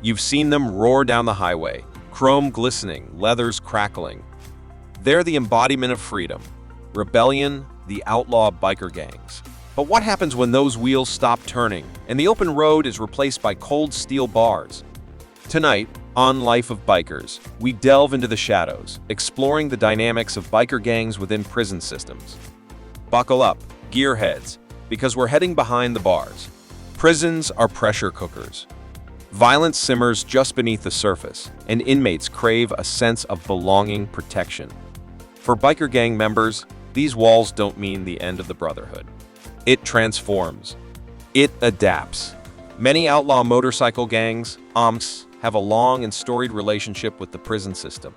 You've seen them roar down the highway, chrome glistening, leathers crackling. They're the embodiment of freedom, rebellion, the outlaw biker gangs. But what happens when those wheels stop turning and the open road is replaced by cold steel bars? Tonight, on Life of Bikers, we delve into the shadows, exploring the dynamics of biker gangs within prison systems. Buckle up, gearheads, because we're heading behind the bars. Prisons are pressure cookers. Violence simmers just beneath the surface, and inmates crave a sense of belonging, protection. For biker gang members, these walls don't mean the end of the brotherhood. It transforms. It adapts. Many outlaw motorcycle gangs, AMCs, have a long and storied relationship with the prison system.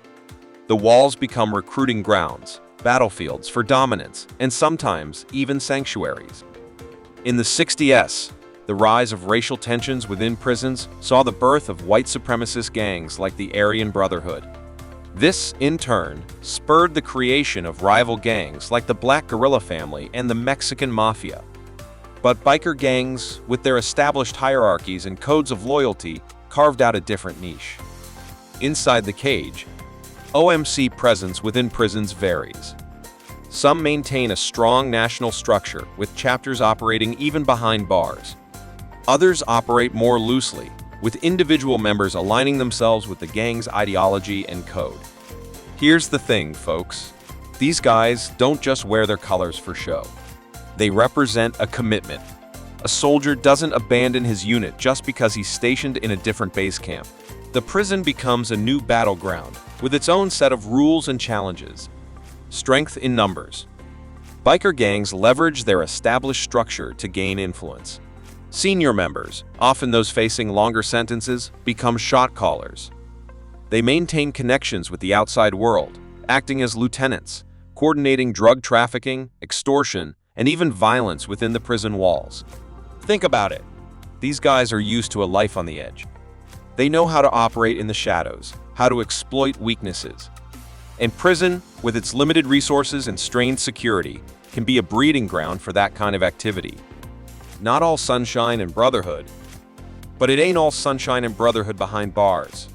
The walls become recruiting grounds, battlefields for dominance, and sometimes even sanctuaries. In the 60s, the rise of racial tensions within prisons saw the birth of white supremacist gangs like the Aryan Brotherhood. This, in turn, spurred the creation of rival gangs like the Black Guerrilla Family and the Mexican Mafia. But biker gangs, with their established hierarchies and codes of loyalty, carved out a different niche. Inside the cage, OMC presence within prisons varies. Some maintain a strong national structure, with chapters operating even behind bars. Others operate more loosely, with individual members aligning themselves with the gang's ideology and code. Here's the thing, folks. These guys don't just wear their colors for show. They represent a commitment. A soldier doesn't abandon his unit just because he's stationed in a different base camp. The prison becomes a new battleground, with its own set of rules and challenges. Strength in numbers. Biker gangs leverage their established structure to gain influence. Senior members, often those facing longer sentences, become shot callers. They maintain connections with the outside world, acting as lieutenants, coordinating drug trafficking, extortion, and even violence within the prison walls. Think about it. These guys are used to a life on the edge. They know how to operate in the shadows, how to exploit weaknesses. And prison, with its limited resources and strained security, can be a breeding ground for that kind of activity. Not all sunshine and brotherhood, but it ain't all sunshine and brotherhood behind bars.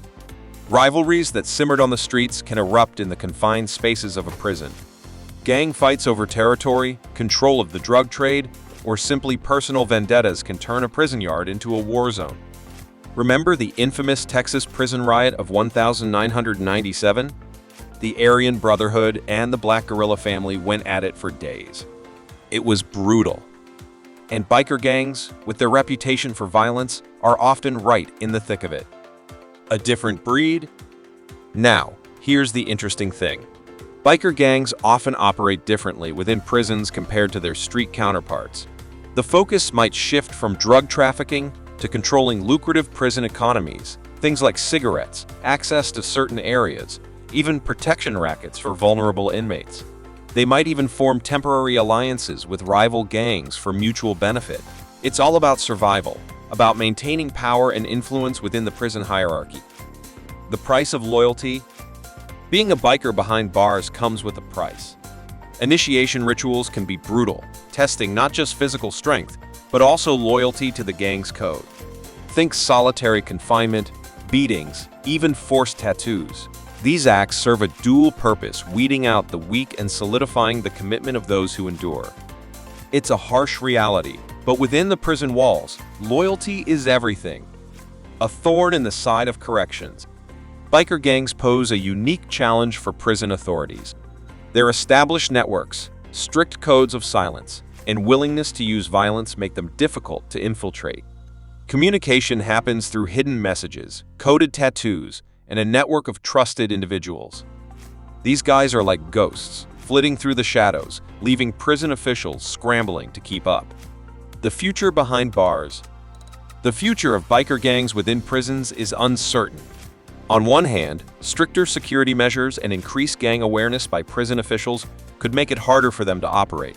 Rivalries that simmered on the streets can erupt in the confined spaces of a prison. Gang fights over territory, control of the drug trade, or simply personal vendettas can turn a prison yard into a war zone. Remember the infamous Texas prison riot of 1997? The Aryan Brotherhood and the Black Guerrilla Family went at it for days. It was brutal. And biker gangs, with their reputation for violence, are often right in the thick of it. A different breed? Now, here's the interesting thing. Biker gangs often operate differently within prisons compared to their street counterparts. The focus might shift from drug trafficking to controlling lucrative prison economies, things like cigarettes, access to certain areas, even protection rackets for vulnerable inmates. They might even form temporary alliances with rival gangs for mutual benefit. It's all about survival, about maintaining power and influence within the prison hierarchy. The price of loyalty? Being a biker behind bars comes with a price. Initiation rituals can be brutal, testing not just physical strength, but also loyalty to the gang's code. Think solitary confinement, beatings, even forced tattoos. These acts serve a dual purpose, weeding out the weak and solidifying the commitment of those who endure. It's a harsh reality, but within the prison walls, loyalty is everything. A thorn in the side of corrections. Biker gangs pose a unique challenge for prison authorities. Their established networks, strict codes of silence, and willingness to use violence make them difficult to infiltrate. Communication happens through hidden messages, coded tattoos, and a network of trusted individuals. These guys are like ghosts, flitting through the shadows, leaving prison officials scrambling to keep up. The future behind bars. The future of biker gangs within prisons is uncertain. On one hand, stricter security measures and increased gang awareness by prison officials could make it harder for them to operate.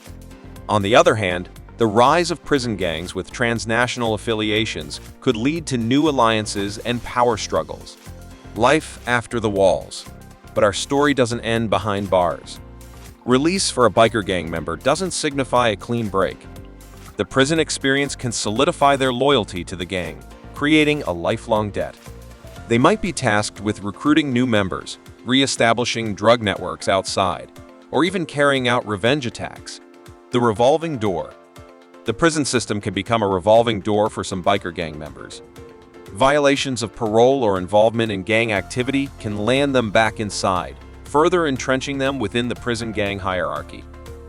On the other hand, the rise of prison gangs with transnational affiliations could lead to new alliances and power struggles. Life after the walls. But our story doesn't end behind bars. Release for a biker gang member doesn't signify a clean break. The prison experience can solidify their loyalty to the gang, creating a lifelong debt. They might be tasked with recruiting new members, re-establishing drug networks outside, or even carrying out revenge attacks. The revolving door. The prison system can become a revolving door for some biker gang members. Violations of parole or involvement in gang activity can land them back inside, further entrenching them within the prison gang hierarchy.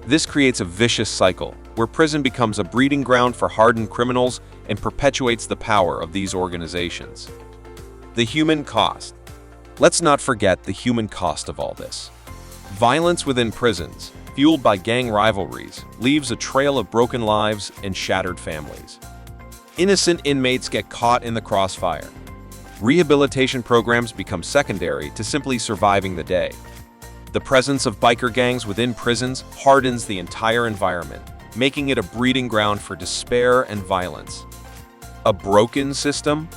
This creates a vicious cycle, where prison becomes a breeding ground for hardened criminals and perpetuates the power of these organizations. The human cost. Let's not forget the human cost of all this. Violence within prisons, fueled by gang rivalries, leaves a trail of broken lives and shattered families. Innocent inmates get caught in the crossfire. Rehabilitation programs become secondary to simply surviving the day. The presence of biker gangs within prisons hardens the entire environment, making it a breeding ground for despair and violence. A broken system?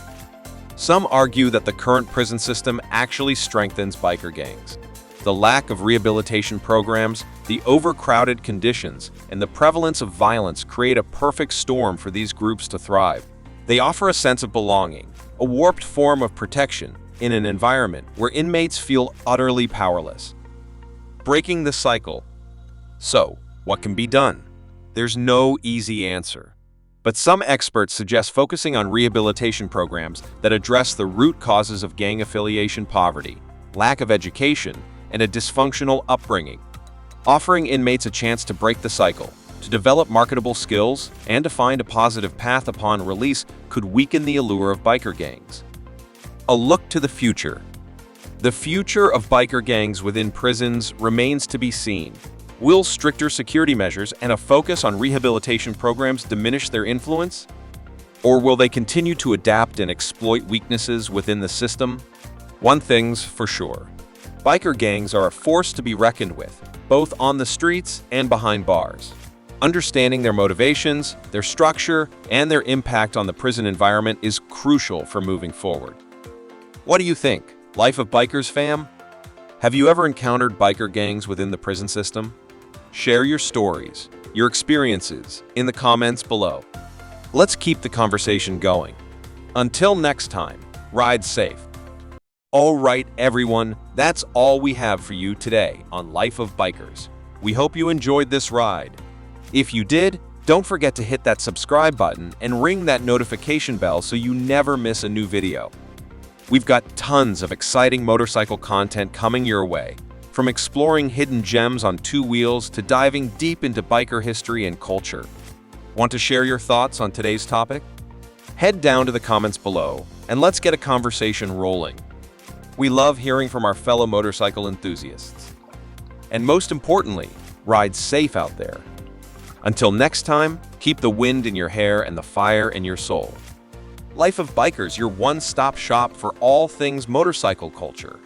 Some argue that the current prison system actually strengthens biker gangs. The lack of rehabilitation programs, the overcrowded conditions, and the prevalence of violence create a perfect storm for these groups to thrive. They offer a sense of belonging, a warped form of protection, in an environment where inmates feel utterly powerless. Breaking the cycle. So, what can be done? There's no easy answer. But some experts suggest focusing on rehabilitation programs that address the root causes of gang affiliation, poverty, lack of education, and a dysfunctional upbringing. Offering inmates a chance to break the cycle, to develop marketable skills, and to find a positive path upon release could weaken the allure of biker gangs. A look to the future. The future of biker gangs within prisons remains to be seen. Will stricter security measures and a focus on rehabilitation programs diminish their influence? Or will they continue to adapt and exploit weaknesses within the system? One thing's for sure. Biker gangs are a force to be reckoned with, both on the streets and behind bars. Understanding their motivations, their structure, and their impact on the prison environment is crucial for moving forward. What do you think, Life of Bikers fam? Have you ever encountered biker gangs within the prison system? Share your stories, your experiences, in the comments below. Let's keep the conversation going. Until next time, ride safe. All right, everyone, that's all we have for you today on Life of Bikers. We hope you enjoyed this ride. If you did, don't forget to hit that subscribe button and ring that notification bell so you never miss a new video. We've got tons of exciting motorcycle content coming your way, from exploring hidden gems on two wheels to diving deep into biker history and culture. Want to share your thoughts on today's topic? Head down to the comments below and let's get a conversation rolling. We love hearing from our fellow motorcycle enthusiasts. And most importantly, ride safe out there. Until next time, keep the wind in your hair and the fire in your soul. Life of Bikers, your one-stop shop for all things motorcycle culture.